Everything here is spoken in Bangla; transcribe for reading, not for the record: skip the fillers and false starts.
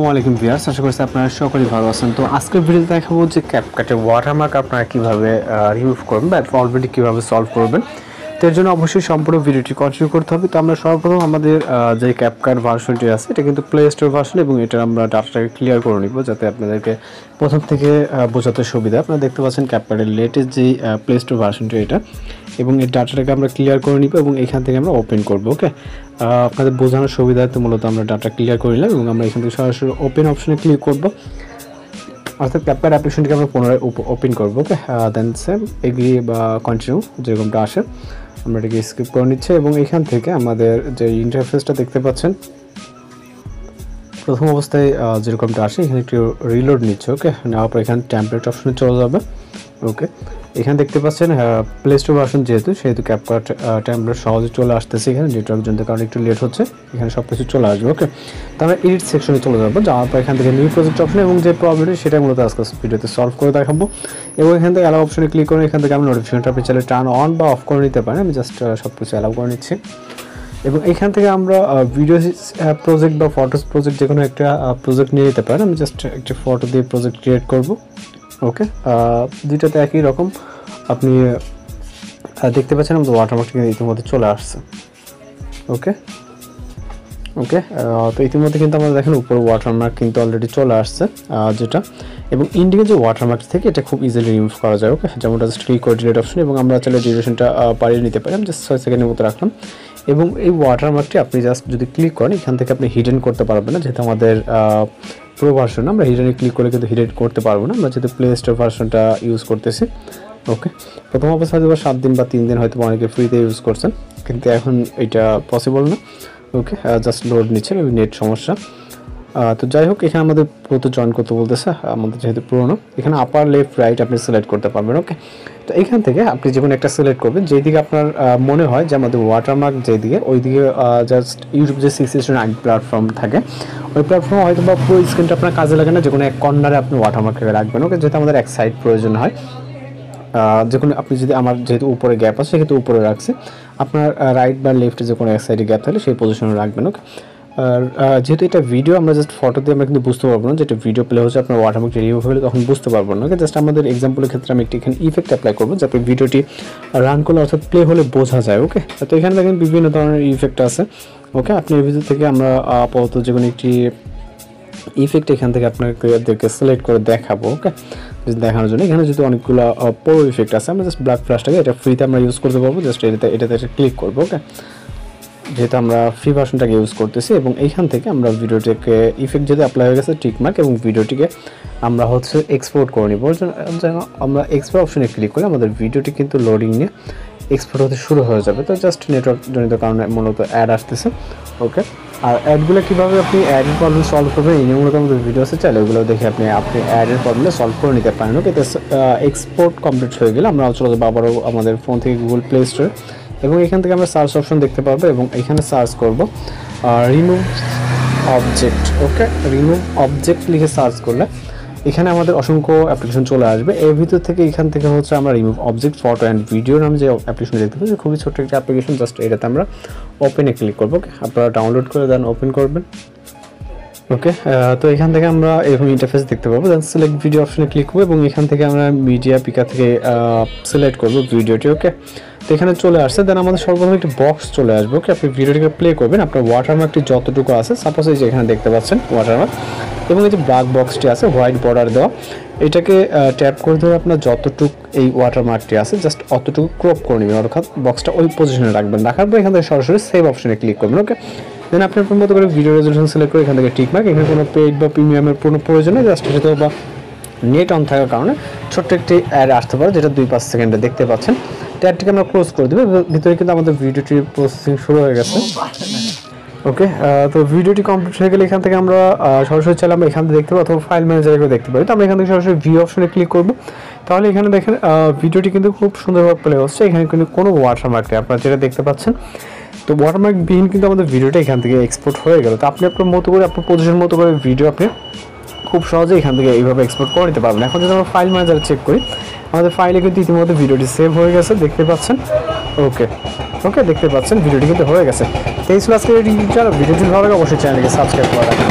ওয়ালাইকুম ভিউয়ার্স, আশা করছি আপনারা সকলেই ভালো আছেন। তো আজকের ভিডিওতে দেখাবো যে ক্যাপকাটের ওয়াটারমার্ক আপনারা কীভাবে রিমুভ করবেন বা অলরেডি কীভাবে সলভ করবেন। তো এর জন্য অবশ্যই সম্পূর্ণ ভিডিওটি কন্টিনিউ করতে হবে। তো আমরা সর্বপ্রথম আমাদের যে ক্যাপকাট ভার্সনটি আছে এটা কিন্তু প্লে স্টোর ভার্সন এবং এটা আমরা ডাটাটাকে ক্লিয়ার করে নিব যাতে আপনাদেরকে প্রথম থেকে বোঝাতে সুবিধা। আপনারা দেখতে পাচ্ছেন ক্যাপকাটের লেটেস্ট যে প্লে স্টোর ভার্সনটি এটা, এবং এই ডাটাটাকে আমরা ক্লিয়ার করে নিব এবং এখান থেকে আমরা ওপেন করব। ওকে, আপনাদের বোঝানোর সুবিধার্থে মূলত আমরা ডাটা ক্লিয়ার করে নিলাম এবং আমরা এখান থেকে সরাসরি ওপেন অপশনে ক্লিক করব, অর্থাৎ ক্যাপকাট অ্যাপ্লিকেশনটিকে আমরা পুনরায় ওপেন করবো। ওকে, দেন সেম এগ্রি বা কন্টিনিউ যেরকমটা আসে আমরা এটাকে স্কিপ করে নিচ্ছি এবং এখান থেকে আমাদের যে ইন্টারফেসটা দেখতে পাচ্ছেন প্রথম অবস্থায় যেরকমটা আসে এখানে একটু রিলোড নিচ্ছে। ওকে, নেওয়ার পর এখানে টেমপ্লেট অপশনে চলে যাবে। ওকে, এখানে দেখতে পাচ্ছেন প্লে স্টোর ভার্সন সেহেতু ক্যাপকাট টেমপ্লেট সহজে চলে আসতেছে। এখানে নেটওয়ার্ক জন্য কারণ একটু লেট হচ্ছে, এখানে সব কিছু চলে আসবে। ওকে, তো আমরা এডিট সেকশনে চলে যাবো, যাওয়ার পর এখান থেকে নিউ প্রজেক্ট অপশন এবং যে প্রবলেমটি সেটা মূলত আজকে ভিডিওতে সলভ করে দেখাবো। এবং এখান থেকে অ্যালাউ অপশনে ক্লিক করে এখান থেকে আমরা নোটিফিকেশনটা আপনি চাইলে টার্ন অন বা অফ করে নিতে পারেন। আমি জাস্ট সব কিছু অ্যালাউ করে নিচ্ছি এবং এখান থেকে আমরা ভিডিও প্রজেক্ট বা ফটোস প্রজেক্ট যে কোনো একটা প্রজেক্ট নিয়ে নিতে পারেন। আমি জাস্ট একটা ফটো দিয়ে প্রজেক্ট ক্রিয়েট করব। ওকে, দুইটাতে একই রকম আপনি দেখতে পাচ্ছেন আমাদের ওয়াটারমার্ক কিন্তু ইতিমধ্যে চলে আসছে। ওকে ওকে তো ইতিমধ্যে কিন্তু আমরা দেখেন উপরে ওয়াটারমার্ক কিন্তু অলরেডি চলে আসছে যেটা, এবং ইন্ডিকে যে ওয়াটারমার্ক থেকে এটা খুব ইজিলি রিমুভ করা যায়। ওকে, যেমনটা জাস্ট ক্লিক করে ডিলিট অপশন এবং আমরা চাইলে ডিউরেশনটা বাড়িয়ে নিতে পারি। আমি জাস্ট 6 সেকেন্ডের মতো রাখলাম এবং এই ওয়াটারমার্কটি আপনি জাস্ট যদি ক্লিক করেন এখান থেকে আপনি হিডেন করতে পারবেন না, যেহেতু আমাদের প্রো ভার্সন আমরা হিডেনে ক্লিক করলে কিন্তু হিডেন করতে পারবো না, আমরা যেহেতু প্লে স্টোর ভার্সনটা ইউজ করতেছি। ওকে, প্রথম অবস্থায় হয়তো 7 দিন বা 3 দিন হয়তো অনেকে ফ্রিতে ইউজ করছেন, কিন্তু এখন এটা পসিবল না। ওকে, জাস্ট লোড নিচ্ছে এবং নেট সমস্যা। তো যাই হোক, এখানে আমাদের পুরো জয়েন করতে বলতেছে, আমাদের যেহেতু পুরোনো এখানে আপার লেফট রাইট আপনি সিলেক্ট করতে পারবেন। ওকে, তো এখান থেকে আপনি যে কোনো একটা সিলেক্ট করবেন যেদিকে আপনার মনে হয় যে আমাদের ওয়াটারমার্ক যেদিকে ওইদিকে জাস্ট ইউটিউব যে 669 প্ল্যাটফর্ম থাকে ওই প্ল্যাটফর্মে হয়তো বা পুরো স্ক্রিনটা আপনার কাজে লাগে না, যে কোনো এক কর্নারে আপনি ওয়াটারমার্কটাকে রাখবেন। ওকে, যেহেতু আমাদের এক সাইড প্রয়োজন হয়, যে কোনো আপনি যদি আমার যেহেতু উপরে গ্যাপ আছে সেক্ষেত্রে উপরে রাখছে, আপনার রাইট বা লেফটে যে কোনো এক সাইডে গ্যাপ থাকলে সেই পজিশনে রাখবেন। ওকে, আর যেহেতু এটা ভিডিও আমরা জাস্ট ফটো দিয়ে আমরা কিন্তু বুঝতে পারবো না যে এটা ভিডিও প্লে হচ্ছে আপনার ওয়াটারমার্ক রিমুভ হলে তখন বুঝতে পারবো না। ওকে, জাস্ট আমাদের এক্সাম্পলের ক্ষেত্রে আমি একটি এখানে ইফেক্ট অ্যাপ্লাই করবো যাতে ভিডিওটি রান করলে অর্থাৎ প্লে হলে বোঝা যায়। ওকে, তো এখানে দেখেন বিভিন্ন ধরনের ইফেক্ট আছে। ওকে, আপনি এর ভিতর থেকে আমরা আপাতত যে কোনো একটি ইফেক্ট এখান থেকে আপনাদেরকে সিলেক্ট করে দেখাবো। ওকে, দেখানোর জন্য এখানে যদি অনেকগুলো পুরো ইফেক্ট আছে, আমরা জাস্ট ব্ল্যাক ফ্ল্যাশটাকে এটা ফ্রিতে আমরা ইউজ করতে পারবো। জাস্ট এটাতে ক্লিক করবো। ওকে, যেহেতু আমরা ফ্রি ভার্সনটাকে ইউজ করতেছি এবং এইখান থেকে আমরা ভিডিওটিকে ইফেক্ট যদি অ্যাপ্লাই হয়ে গেছে টিকমার্ক এবং ভিডিওটিকে আমরা হচ্ছে এক্সপোর্ট করে নিব। যেন আমরা এক্সপোর্ট অপশনে ক্লিক করি আমাদের ভিডিওটি কিন্তু লোডিং নিয়ে এক্সপোর্ট হতে শুরু হয়ে যাবে। তো জাস্ট নেটওয়ার্ক জনিত কারণে মূলত অ্যাড আসতেছে। ওকে, আর অ্যাডগুলো কীভাবে আপনি অ্যাডের প্রবলেম সলভ করবেন এই নিয়ে মূলত আমাদের ভিডিও আছে, চাইলে ওগুলো দেখে আপনি অ্যাডের প্রবলেম সলভ করে নিতে পারেন। ওকে, তো এক্সপোর্ট কমপ্লিট হয়ে গেলে আমরা চলে যাবো আবারও আমাদের ফোন থেকে গুগল প্লে স্টোরে এবং এখান থেকে আমরা সার্চ অপশন দেখতে পারবো এবং এখানে সার্চ করব রিমুভ অবজেক্ট। ওকে, রিমুভ অবজেক্ট লিখে সার্চ করলে এখানে আমাদের অসংখ্য অ্যাপ্লিকেশন চলে আসবে। এর ভিতর থেকে এখান থেকে হচ্ছে আমরা remove object photo and video নামে যে অ্যাপ্লিকেশন দেখতে পাচ্ছি খুবই ছোট্ট একটা অ্যাপ্লিকেশন, জাস্ট এটাতে আমরা ওপেনে ক্লিক করবো। ওকে, আপনারা ডাউনলোড করে দেন ওপেন করবেন। ওকে, তো এখান থেকে আমরা এরকম ইন্টারফেস দেখতে পাবো, দেন সিলেক্ট ভিডিও অপশনে ক্লিক করবো এবং এখান থেকে আমরা মিডিয়া পিকার থেকে সিলেক্ট করবো ভিডিওটি। ওকে, তো এখানে চলে আসছে, দেন আমাদের সর্বপ্রথম একটি বক্স চলে আসবে। ওকে, আপনি ভিডিওটিকে প্লে করবেন, আপনার ওয়াটারমার্কটি যতটুকু আছে সাপোজ এই যে এখানে দেখতে পাচ্ছেন ওয়াটারমার্ক এবং এই যে ব্ল্যাক বক্সটি আছে হোয়াইট বর্ডার দেওয়া, এটাকে ট্যাপ করে ধরে আপনার যতটুকু এই ওয়াটারমার্কটি আছে জাস্ট অতটুকু ক্রপ করে নেবেন, অর্থাৎ বক্সটা ওই পজিশনে রাখবেন। রাখার পর এখান থেকে সরাসরি সেভ অপশনে ক্লিক করবেন। ওকে, দেন আপনি আপনার মতো করে ভিডিও রেজলিউশন সিলেক্ট করে এখান থেকে টিকমার্ক, এখানে কোনো পেইড বা প্রিমিয়ামের কোনো প্রয়োজন নেই, জাস্ট সেটা বা নেট অন থাকার কারণে ছোট্ট একটি অ্যাড আসতে পারে যেটা 2-5 সেকেন্ডে দেখতে পাচ্ছেন। ট্যাবটিকে আমরা ক্লোজ করে দেবো, ভিতরে কিন্তু আমাদের ভিডিওটির প্রসেসিং শুরু হয়ে গেছে। ওকে, তো ভিডিওটি কমপ্লিট হয়ে গেলে এখান থেকে আমরা সরাসরি চাইলে আমরা এখান থেকে দেখতে পাবো অথবা ফাইল ম্যানেজারে দেখতে পারি। তো আমরা এখান থেকে সরাসরি ভিউ অপশনে ক্লিক করবো, তাহলে এখানে দেখেন ভিডিওটি কিন্তু খুব সুন্দরভাবে প্লে হচ্ছে। এখানে কিন্তু কোনো ওয়াটারমার্ক নেই, আপনারা যেটা দেখতে পাচ্ছেন। তো ওয়াটারমার্ক বিহীন কিন্তু আমাদের ভিডিওটা এখান থেকে এক্সপোর্ট হয়ে গেল। তো আপনি আপনার মতো করে আপনার পজিশন মতো করে ভিডিও আপনি খুব সহজে এখান থেকে এইভাবে এক্সপোর্ট করে নিতে পারবেন। এখন যদি আমরা ফাইল ম্যানেজার চেক করি আমাদের ফাইলে কিন্তু ইতিমধ্যে ভিডিওটি সেভ হয়ে গেছে, দেখতে পাচ্ছেন। ওকে ওকে দেখতে পাচ্ছেন ভিডিওটি কিন্তু হয়ে গেছে। তো এই ছিল আজকের ভিডিওটি ভালো লাগে অবশ্যই চ্যানেলকে সাবস্ক্রাইব করে রাখবেন।